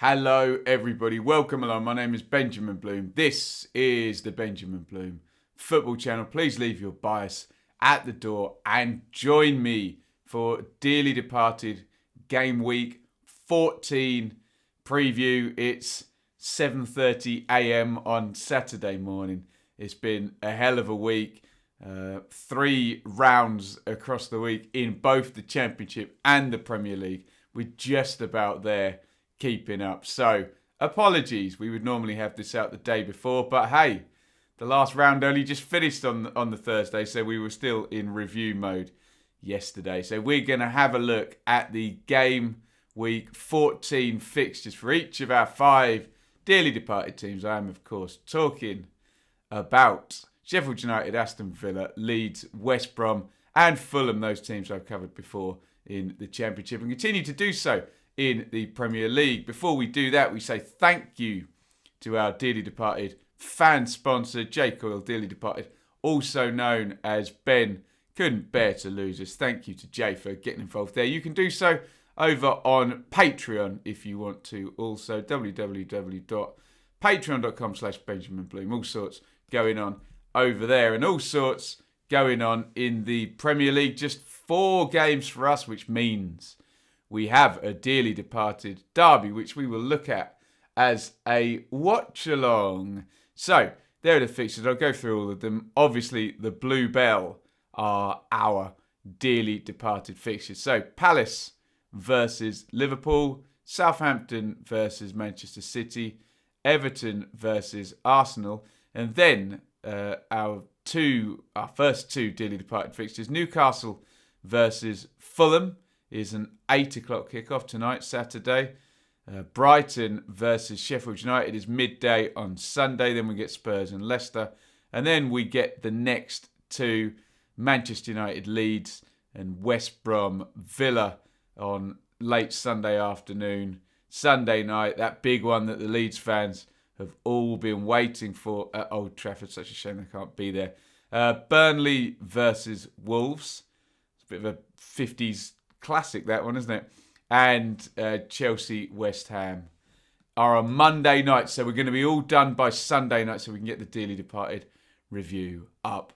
Hello, everybody. Welcome along. My name is Benjamin Bloom. This is the Benjamin Bloom Football Channel. Please leave your bias at the door and join me for dearly departed game week 14 preview. It's 7:30 a.m. on Saturday morning. It's been a hell of a week. 3 rounds across the week in both the Championship and the Premier League. We're just about there, keeping up. So, apologies. We would normally have this out the day before, but hey, the last round only just finished on the Thursday, so we were still in review mode yesterday. So we're going to have a look at the game week 14 fixtures for each of our 5 dearly departed teams. I am, of course, talking about Sheffield United, Aston Villa, Leeds, West Brom, and Fulham. Those teams I've covered before in the Championship and continue to do so in the Premier League. Before we do that, we say thank you to our dearly departed fan sponsor, Coyle, dearly departed, also known as Ben. Couldn't bear to lose us. Thank you to Jay for getting involved there. You can do so over on Patreon if you want to. Also, www.patreon.com/Benjamin Bloom. All sorts going on over there and all sorts going on in the Premier League. Just 4 games for us, which means we have a dearly departed derby, which we will look at as a watch-along. So, there are the fixtures. I'll go through all of them. Obviously, the Blue Bell are our dearly departed fixtures. So, Palace versus Liverpool, Southampton versus Manchester City, Everton versus Arsenal, and then our first 2 dearly departed fixtures. Newcastle versus Fulham is an 8 o'clock kickoff tonight, Saturday. Brighton versus Sheffield United is midday on Sunday. Then we get Spurs and Leicester. And then we get the next 2, Manchester United, Leeds, and West Brom, Villa on late Sunday afternoon. Sunday night, that big one that the Leeds fans have all been waiting for at Old Trafford. Such a shame they can't be there. Burnley versus Wolves. It's a bit of a 50s classic, that one, isn't it? And Chelsea, West Ham are on Monday night. So we're going to be all done by Sunday night so we can get the dearly departed review up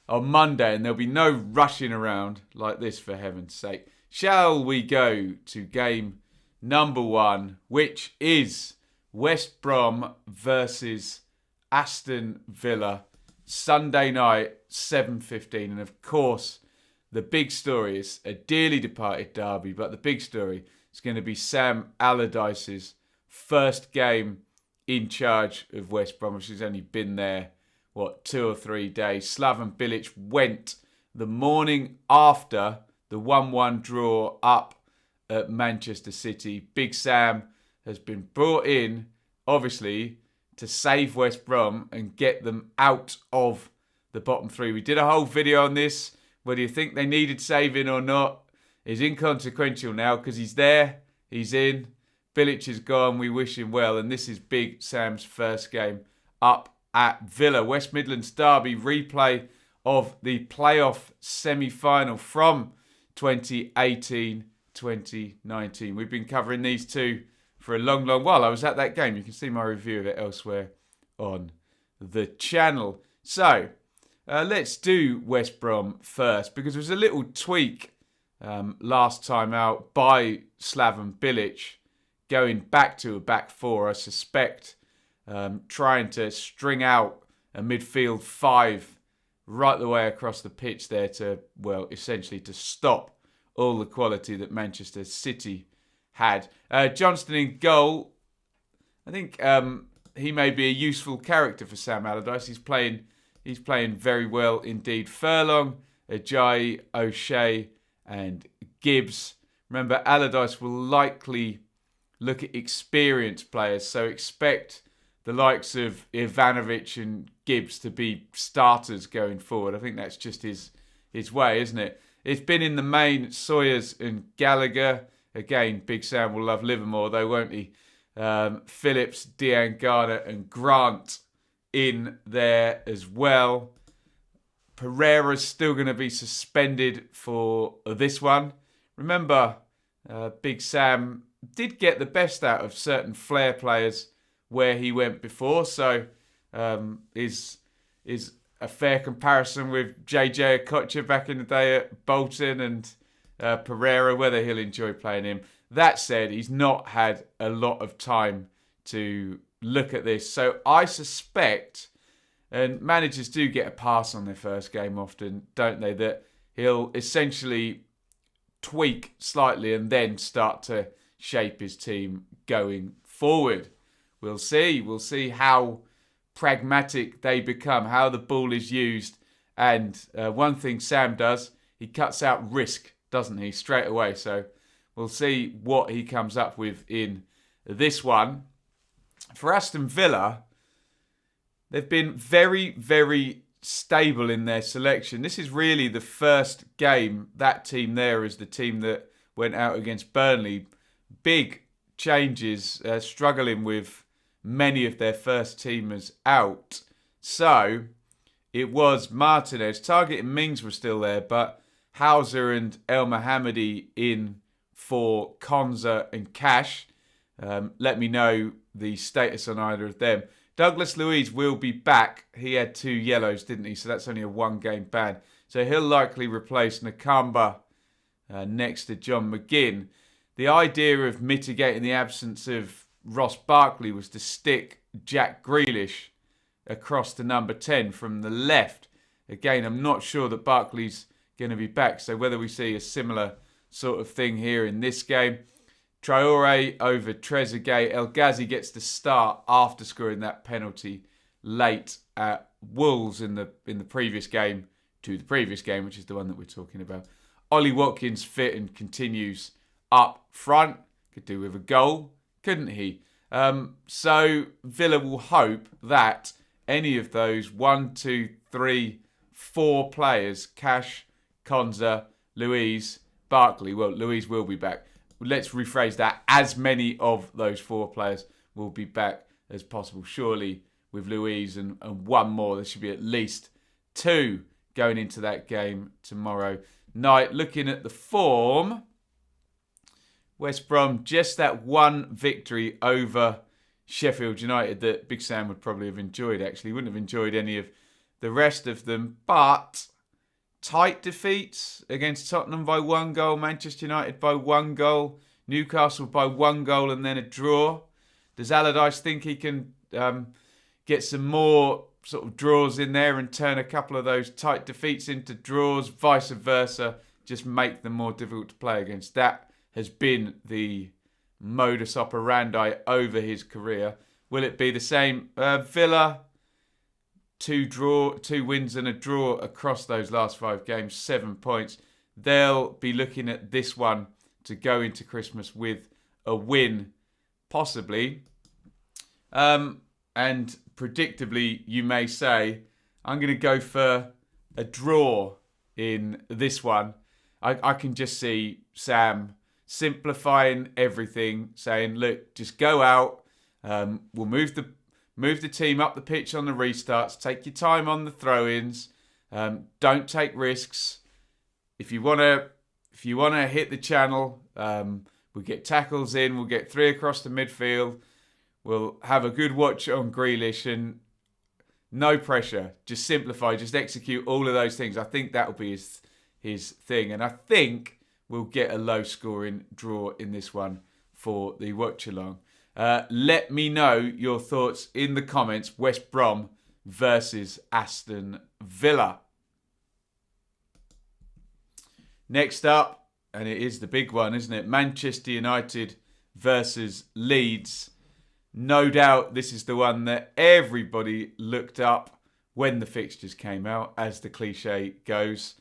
on Monday. And there'll be no rushing around like this, for heaven's sake. Shall we go to game number 1, which is West Brom versus Aston Villa, Sunday night, 7:15. And of course, the big story is a dearly departed derby, but the big story is going to be Sam Allardyce's first game in charge of West Brom, which has only been there, 2 or 3 days. Slaven Bilic went the morning after the 1-1 draw up at Manchester City. Big Sam has been brought in, obviously, to save West Brom and get them out of the bottom 3. We did a whole video on this. Whether you think they needed saving or not is inconsequential now because he's there, he's in, Bilic is gone, we wish him well. And this is Big Sam's first game up at Villa. West Midlands derby, replay of the playoff semi-final from 2018-2019. We've been covering these 2 for a long, long while. I was at that game. You can see my review of it elsewhere on the channel. So, let's do West Brom first because there was a little tweak last time out by Slaven Bilic going back to a back 4. I suspect trying to string out a midfield 5 right the way across the pitch there to, essentially to stop all the quality that Manchester City had. Johnston in goal. I think he may be a useful character for Sam Allardyce. He's playing very well indeed. Furlong, Ajayi, O'Shea and Gibbs. Remember, Allardyce will likely look at experienced players, so expect the likes of Ivanovic and Gibbs to be starters going forward. I think that's just his way, isn't it? It's been in the main Sawyers and Gallagher. Again, Big Sam will love Livermore though, won't he? Phillips, Dean Garner and Grant in there as well. Pereira's still going to be suspended for this one. Remember, Big Sam did get the best out of certain flair players where he went before, so is a fair comparison with JJ Okocha back in the day at Bolton and Pereira, whether he'll enjoy playing him. That said, he's not had a lot of time to look at this, so I suspect, and managers do get a pass on their first game often, don't they, that he'll essentially tweak slightly and then start to shape his team going forward. We'll see. We'll see how pragmatic they become, how the ball is used. And one thing Sam does, he cuts out risk, doesn't he, straight away. So we'll see what he comes up with in this one. For Aston Villa, they've been very, very stable in their selection. This is really the first game. That team there is the team that went out against Burnley. Big changes, struggling with many of their first teamers out. So it was Martinez. Target and Mings were still there, but Hauser and El Mohammadi in for Konza and Cash. Let me know the status on either of them. Douglas Luiz will be back. He had 2 yellows, didn't he? So that's only a 1-game ban. So he'll likely replace Nakamba next to John McGinn. The idea of mitigating the absence of Ross Barkley was to stick Jack Grealish across to number 10 from the left. Again, I'm not sure that Barkley's going to be back. So whether we see a similar sort of thing here in this game. Traore over Trezeguet. El Ghazi gets the start after scoring that penalty late at Wolves in the previous game to the previous game, which is the one that we're talking about. Ollie Watkins fit and continues up front. Could do with a goal, couldn't he? So Villa will hope that any of those 1, 2, 3, 4 players, Cash, Konza, Luiz, Barkley. Well, Luiz will be back. Let's rephrase that. As many of those 4 players will be back as possible. Surely with Luiz and one more, there should be at least 2 going into that game tomorrow night. Looking at the form, West Brom, just that one victory over Sheffield United that Big Sam would probably have enjoyed, actually. He wouldn't have enjoyed any of the rest of them. But tight defeats against Tottenham by 1 goal, Manchester United by 1 goal, Newcastle by 1 goal and then a draw. Does Allardyce think he can get some more sort of draws in there and turn a couple of those tight defeats into draws, vice versa, just make them more difficult to play against? That has been the modus operandi over his career. Will it be the same? Villa, 2 wins and a draw across those last 5 games, 7 points. They'll be looking at this one to go into Christmas with a win, possibly. And predictably, you may say, I'm going to go for a draw in this one. I can just see Sam simplifying everything, saying, look, just go out. We'll move the team up the pitch on the restarts. Take your time on the throw-ins. Don't take risks. If you want to hit the channel, we'll get tackles in. We'll get 3 across the midfield. We'll have a good watch on Grealish and no pressure. Just simplify. Just execute all of those things. I think that will be his thing, and I think we'll get a low-scoring draw in this one for the watch-along. Let me know your thoughts in the comments. West Brom versus Aston Villa. Next up, and it is the big one, isn't it? Manchester United versus Leeds. No doubt this is the one that everybody looked up when the fixtures came out, as the cliche goes.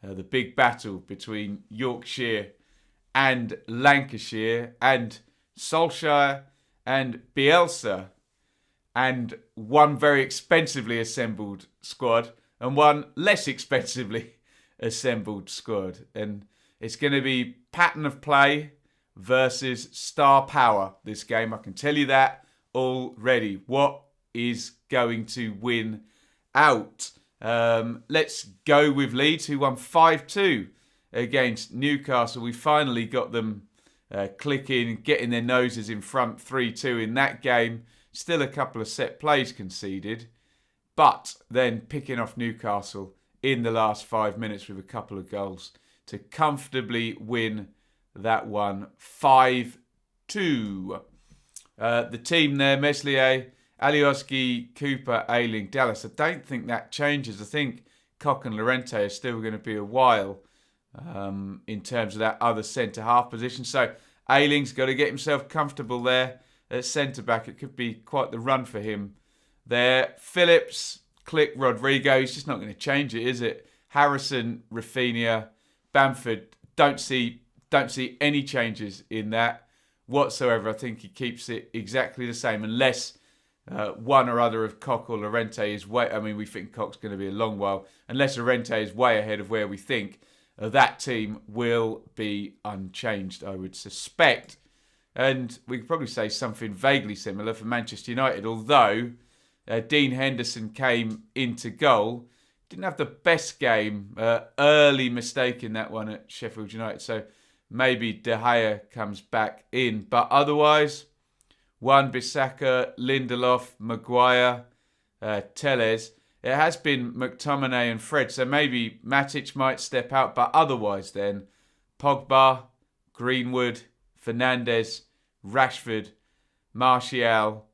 The big battle between Yorkshire and Lancashire and Solskjaer and Bielsa, and one very expensively assembled squad and one less expensively assembled squad. And it's going to be pattern of play versus star power, this game. I can tell you that already. What is going to win out? Let's go with Leeds, who won 5-2 against Newcastle. We finally got them clicking, getting their noses in front 3-2 in that game. Still a couple of set plays conceded, but then picking off Newcastle in the last 5 minutes with a couple of goals to comfortably win that one 5-2. The team there, Meslier, Alioski, Cooper, Ailing, Dallas. I don't think that changes. I think Koch and Llorente are still going to be a while in terms of that other centre-half position. So Ailing's got to get himself comfortable there at centre-back. It could be quite the run for him there. Phillips, Click, Rodrigo. He's just not going to change it, is it? Harrison, Rafinha, Bamford. Don't see any changes in that whatsoever. I think he keeps it exactly the same unless one or other of Koch or Llorente is way... I mean, we think Koch's going to be a long while. Unless Llorente is way ahead of where we think, that team will be unchanged, I would suspect. And we could probably say something vaguely similar for Manchester United, although Dean Henderson came into goal. Didn't have the best game. Early mistake in that one at Sheffield United. So maybe De Gea comes back in. But otherwise, Wan-Bissaka, Lindelof, Maguire, Telles. It has been McTominay and Fred. So maybe Matic might step out. But otherwise then, Pogba, Greenwood, Fernandes, Rashford, Martial.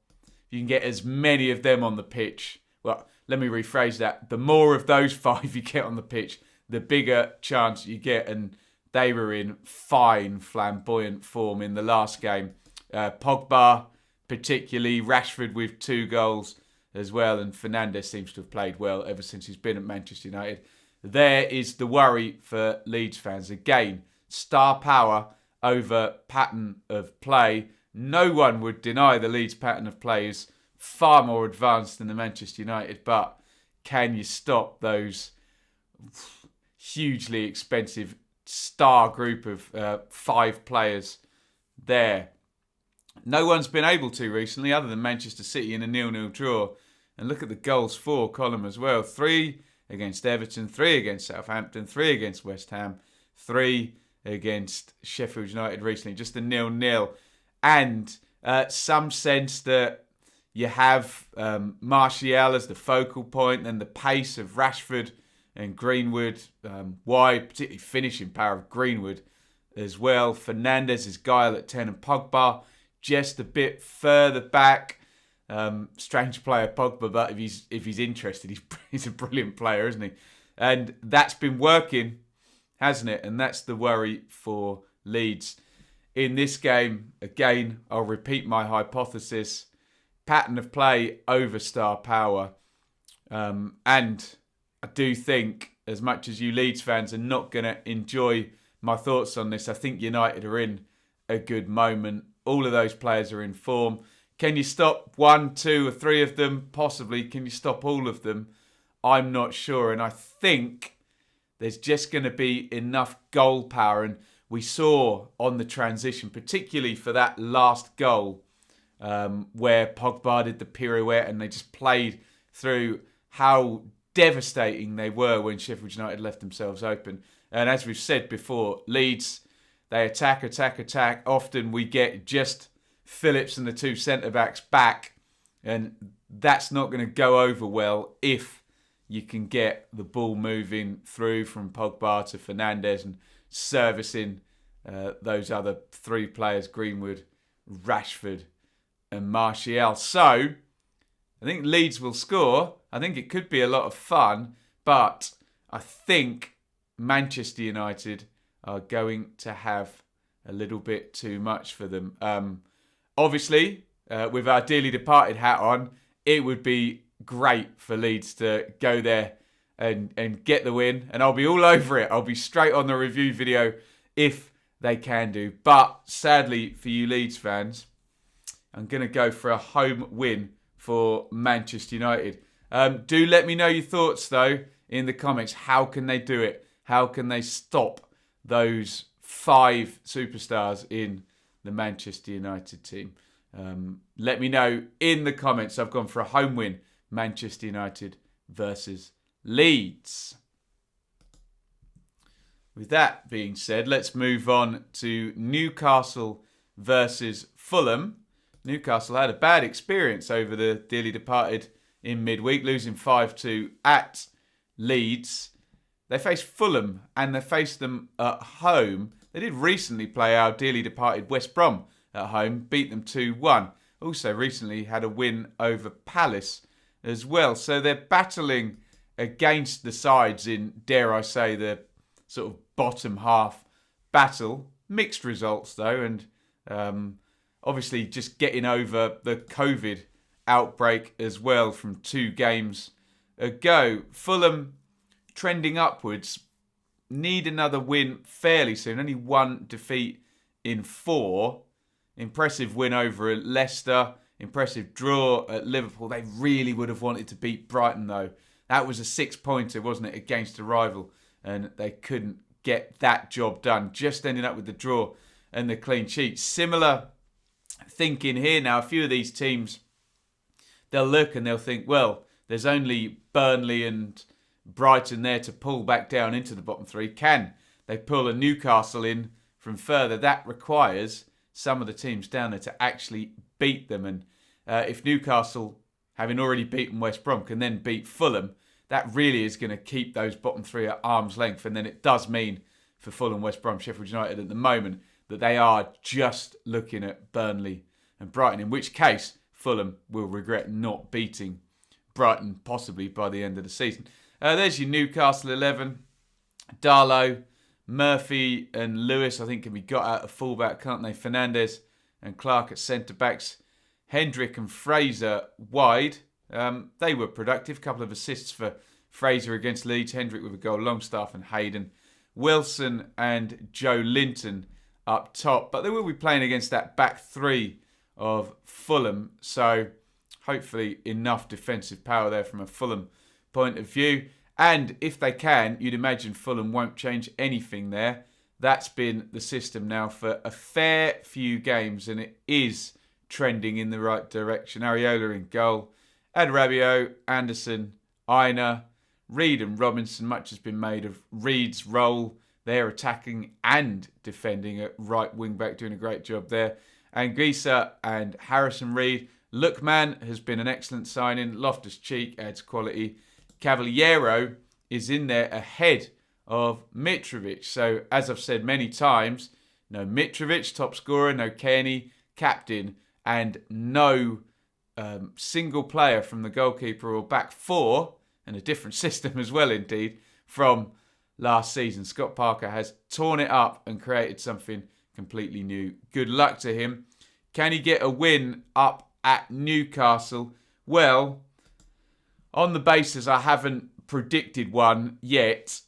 You can get as many of them on the pitch. Well, let me rephrase that. The more of those five you get on the pitch, the bigger chance you get. And they were in fine, flamboyant form in the last game. Pogba, particularly, Rashford with 2 goals as well. And Fernandes seems to have played well ever since he's been at Manchester United. There is the worry for Leeds fans. Again, star power over pattern of play. No one would deny the Leeds pattern of play is far more advanced than the Manchester United, but can you stop those hugely expensive star group of 5 players there? No one's been able to recently, other than Manchester City in a 0-0 draw. And look at the goals for column as well. 3 against Everton, 3 against Southampton, 3 against West Ham, 3 against Sheffield United recently. Just a 0-0. And some sense that you have Martial as the focal point, and the pace of Rashford and Greenwood, wide, particularly finishing power of Greenwood as well. Fernandes is guile at 10 and Pogba just a bit further back. Strange player Pogba, but if he's interested, he's a brilliant player, isn't he? And that's been working, hasn't it? And that's the worry for Leeds. In this game, again, I'll repeat my hypothesis. Pattern of play over star power. And I do think, as much as you Leeds fans are not going to enjoy my thoughts on this, I think United are in a good moment. All of those players are in form. Can you stop 1, 2 or 3 of them? Possibly. Can you stop all of them? I'm not sure. And I think there's just going to be enough goal power. And we saw on the transition, particularly for that last goal, where Pogba did the pirouette and they just played through how devastating they were when Sheffield United left themselves open. And as we've said before, Leeds, they attack. Often we get just Phillips and the 2 centre-backs back, and that's not going to go over well if you can get the ball moving through from Pogba to Fernandes and servicing those other 3 players, Greenwood, Rashford and Martial. So, I think Leeds will score. I think it could be a lot of fun, but I think Manchester United are going to have a little bit too much for them. Obviously, with our dearly departed hat on, it would be great for Leeds to go there and get the win. And I'll be all over it. I'll be straight on the review video if they can do. But sadly for you Leeds fans, I'm going to go for a home win for Manchester United. Do let me know your thoughts, though, in the comments. How can they do it? How can they stop those 5 superstars in the Manchester United team? Let me know in the comments. I've gone for a home win, Manchester United versus Leeds. With that being said, let's move on to Newcastle versus Fulham. Newcastle had a bad experience over the dearly departed in midweek, losing 5-2 at Leeds. They faced Fulham and they faced them at home. They did recently play our dearly departed West Brom at home, beat them 2-1. Also recently had a win over Palace as well. So they're battling against the sides in, dare I say, the sort of bottom half battle. Mixed results though, and obviously just getting over the COVID outbreak as well from 2 games ago. Fulham trending upwards, need another win fairly soon. Only 1 defeat in 4. Impressive win over Leicester. Impressive draw at Liverpool. They really would have wanted to beat Brighton though. That was a 6-pointer, wasn't it, against a rival. And they couldn't get that job done. Just ending up with the draw and the clean sheet. Similar thinking here now. A few of these teams, they'll look and they'll think, well, there's only Burnley and Brighton there to pull back down into the bottom 3. Can they pull a Newcastle in from further? That requires some of the teams down there to actually beat them. And if Newcastle, having already beaten West Brom, can then beat Fulham, that really is going to keep those bottom 3 at arm's length. And then it does mean for Fulham, West Brom, Sheffield United at the moment that they are just looking at Burnley and Brighton, in which case Fulham will regret not beating Brighton possibly by the end of the season. There's your Newcastle 11. Darlow, Murphy and Lewis, I think, can be got out of fullback, can't they? Fernandes and Clark at centre-backs. Hendrick and Fraser wide. They were productive. Couple of assists for Fraser against Leeds. Hendrick with a goal. Longstaff and Hayden. Wilson and Joe Linton up top. But they will be playing against that back 3 of Fulham. So hopefully enough defensive power there from a Fulham point of view. And if they can, you'd imagine Fulham won't change anything there. That's been the system now for a fair few games, and it is trending in the right direction. Areola in goal. Adrabio, Anderson, Aina, Reid and Robinson. Much has been made of Reid's role there, attacking and defending at right wing back, doing a great job there. Anguissa and Harrison Reid. Lookman has been an excellent signing. Loftus-Cheek adds quality. Cavaliero is in there ahead of Mitrovic. So, as I've said many times, no Mitrovic, top scorer, no Kenny, captain, and no single player from the goalkeeper or back 4, and a different system as well indeed, from last season. Scott Parker has torn it up and created something completely new. Good luck to him. Can he get a win up at Newcastle? Well, on the basis I haven't predicted one yet,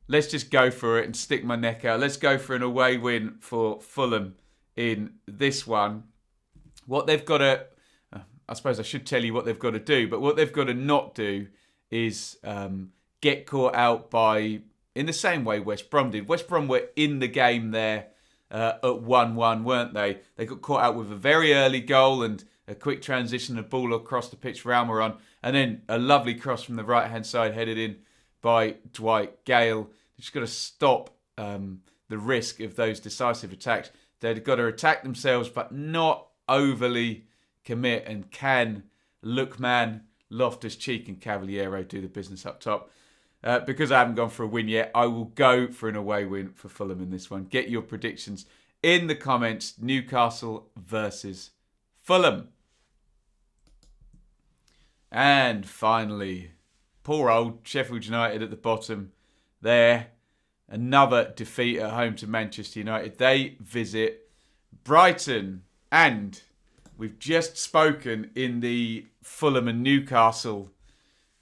let's just go for it and stick my neck out. Let's go for an away win for Fulham in this one. What they've got to, I suppose I should tell you what they've got to do, but what they've got to not do is get caught out by, in the same way West Brom did. West Brom were in the game there at 1-1, weren't they? They got caught out with a very early goal and a quick transition, a ball across the pitch for Almiron, and then a lovely cross from the right-hand side headed in by Dwight Gale. They've just got to stop the risk of those decisive attacks. They've got to attack themselves, but not overly commit. And can Lookman, Loftus-Cheek and Cavaliero do the business up top? Because I haven't gone for a win yet, I will go for an away win for Fulham in this one. Get your predictions in the comments. Newcastle versus Fulham. And finally, poor old Sheffield United at the bottom there. Another defeat at home to Manchester United. They visit Brighton. And we've just spoken in the Fulham and Newcastle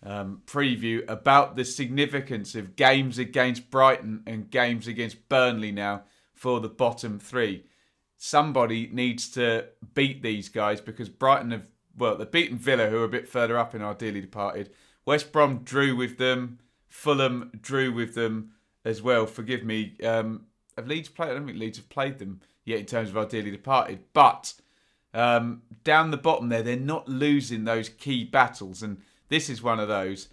preview about the significance of games against Brighton and games against Burnley now for the bottom 3. Somebody needs to beat these guys because Brighton have, well, they've beaten Villa, who are a bit further up in our dearly departed. West Brom drew with them. Fulham drew with them as well. Forgive me. Have Leeds played? I don't think Leeds have played them yet in terms of our dearly departed. But down the bottom there, they're not losing those key battles. And this is one of those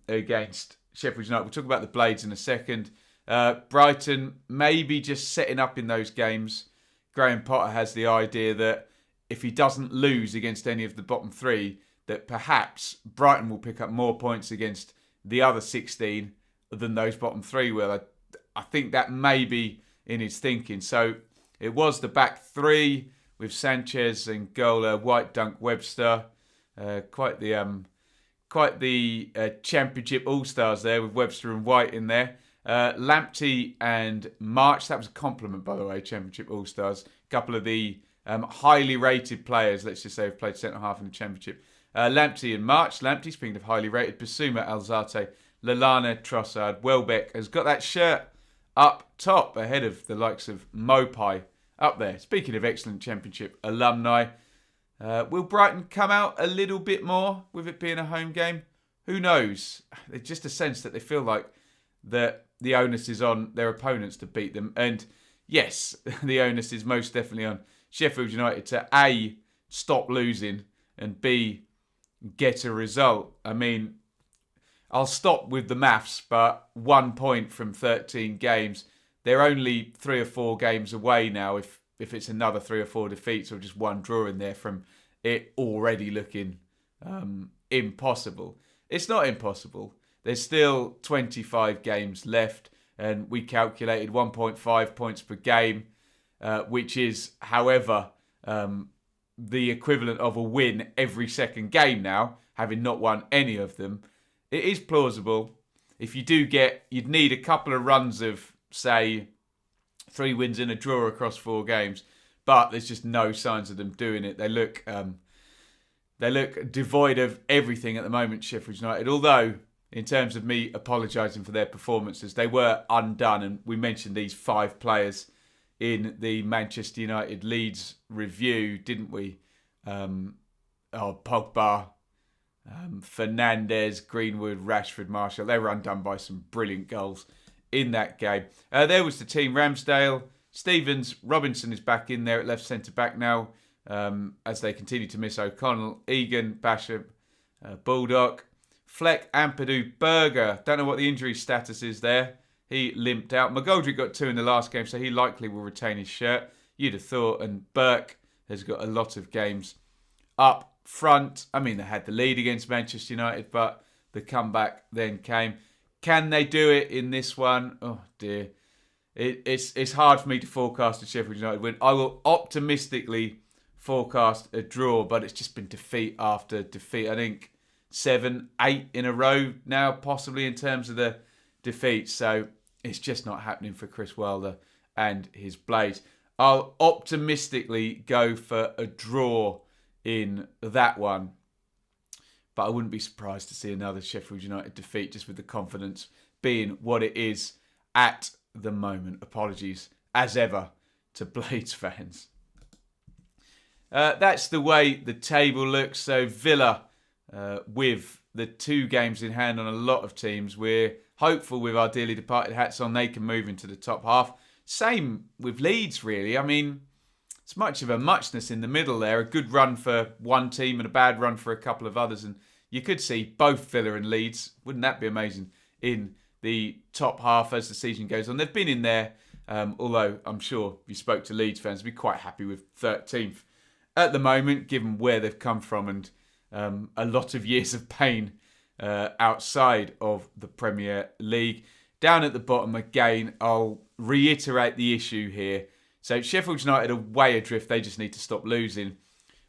against Sheffield United. We'll talk about the Blades in a second. Brighton maybe just setting up in those games. Graham Potter has the idea that if he doesn't lose against any of the bottom three, that perhaps Brighton will pick up more points against the other 16 than those bottom three will. I think that may be in his thinking. So it was the back three with Sanchez and Gola, White, Dunk, Webster. Quite the Championship All-Stars there with Webster and White in there. Lamptey and March. That was a compliment, by the way, Championship All-Stars. A couple of the highly rated players, let's just say, have played centre-half in the Championship. Lamptey and March. Lamptey, speaking of highly rated, Basuma, Alzate, Lallana, Trossard, Welbeck has got that shirt up top ahead of the likes of Mopai up there. Speaking of excellent Championship alumni, will Brighton come out a little bit more with it being a home game? Who knows? It's just a sense that they feel like that the onus is on their opponents to beat them. And yes, the onus is most definitely on Sheffield United to A, stop losing, and B, get a result. I mean, I'll stop with the maths, but 1 point from 13 games. They're only 3 or 4 games away now if it's another 3 or 4 defeats or just one draw in there from it already looking impossible. It's not impossible. There's still 25 games left, and we calculated 1.5 points per game, which is, however, the equivalent of a win every second game now, having not won any of them. It is plausible. If you do you'd need a couple of runs of, say, 3 wins and a draw across 4 games, but there's just no signs of them doing it. They look devoid of everything at the moment, Sheffield United. Although, in terms of me apologising for their performances, they were undone, and we mentioned these 5 players in the Manchester United Leeds review, didn't we? Pogba, Fernandes, Greenwood, Rashford, Marshall. They were undone by some brilliant goals in that game. There was the team. Ramsdale, Stevens, Robinson is back in there at left centre-back now, as they continue to miss O'Connell, Egan, Basham, Baldock, Fleck, Ampadu, Berger. Don't know what the injury status is there. He limped out. McGoldrick got 2 in the last game, so he likely will retain his shirt. You'd have thought. And Burke has got a lot of games up front. I mean, they had the lead against Manchester United, but the comeback then came. Can they do it in this one? Oh, dear. It's hard for me to forecast a Sheffield United win. I will optimistically forecast a draw, but it's just been defeat after defeat. I think 7, 8 in a row now, possibly, in terms of the defeats. So it's just not happening for Chris Wilder and his Blades. I'll optimistically go for a draw in that one, but I wouldn't be surprised to see another Sheffield United defeat, just with the confidence being what it is at the moment. Apologies, as ever, to Blades fans. That's the way the table looks. So Villa, with the 2 games in hand on a lot of teams, we're hopeful with our dearly departed hats on they can move into the top half. Same with Leeds, really. I mean, it's much of a muchness in the middle there. A good run for one team and a bad run for a couple of others. And you could see both Villa and Leeds, wouldn't that be amazing, in the top half as the season goes on. They've been in there, although I'm sure if you spoke to Leeds fans, they'd be quite happy with 13th at the moment, given where they've come from and a lot of years of pain outside of the Premier League. Down at the bottom again, I'll reiterate the issue here. So Sheffield United are way adrift. They just need to stop losing.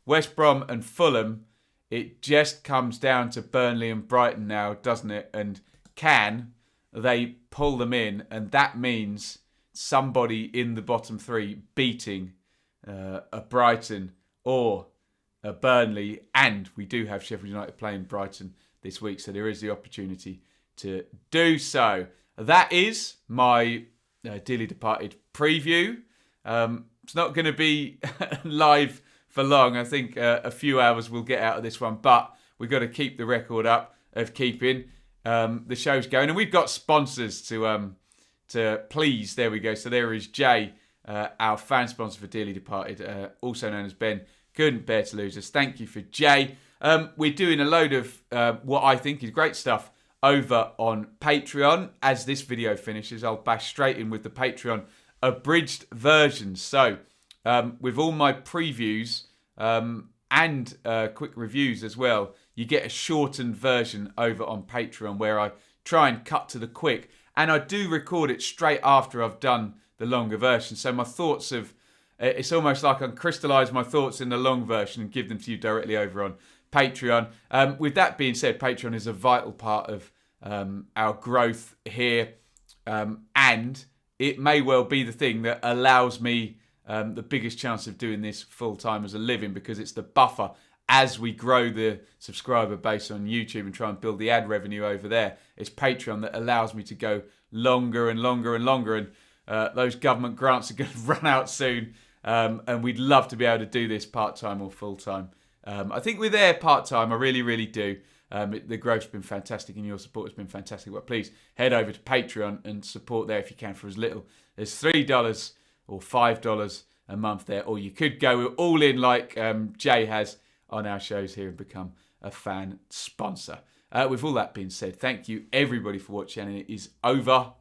West Brom and Fulham, it just comes down to Burnley and Brighton now, doesn't it? And can they pull them in? And that means somebody in the bottom 3 beating a Brighton or a Burnley. And we do have Sheffield United playing Brighton this week, so there is the opportunity to do so. That is my dearly departed preview. It's not going to be live for long. I think a few hours we'll get out of this one, but we've got to keep the record up of keeping the shows going. And we've got sponsors to please. There we go. So there is Jay, our fan sponsor for Dearly Departed, also known as Ben. Couldn't bear to lose us. Thank you for Jay. We're doing a load of what I think is great stuff over on Patreon. As this video finishes, I'll bash straight in with the Patreon abridged version. So, with all my previews and quick reviews as well, you get a shortened version over on Patreon where I try and cut to the quick. And I do record it straight after I've done the longer version. So my thoughts it's almost like I crystallise my thoughts in the long version and give them to you directly over on Patreon. With that being said, Patreon is a vital part of our growth here. And it may well be the thing that allows me the biggest chance of doing this full time as a living, because it's the buffer as we grow the subscriber base on YouTube and try and build the ad revenue over there. It's Patreon that allows me to go longer and longer and longer. And those government grants are going to run out soon. And we'd love to be able to do this part-time or full-time. I think we're there part-time. I really, really do. The growth's been fantastic and your support has been fantastic. But please head over to Patreon and support there if you can for as little as $3 or $5 a month there. Or you could go all in like Jay has on our shows here and become a fan sponsor. With all that being said, thank you everybody for watching, and it is over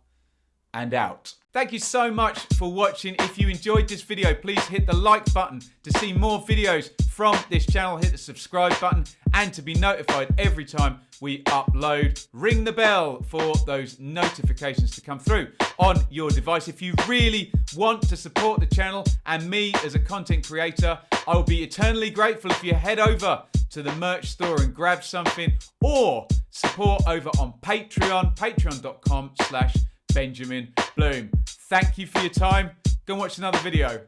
and out. Thank you so much for watching. If you enjoyed this video, please hit the like button to see more videos from this channel. Hit the subscribe button, and to be notified every time we upload, ring the bell for those notifications to come through on your device. If you really want to support the channel and me as a content creator, I will be eternally grateful if you head over to the merch store and grab something, or support over on Patreon, patreon.com/Benjamin Bloom. Thank you for your time. Go and watch another video.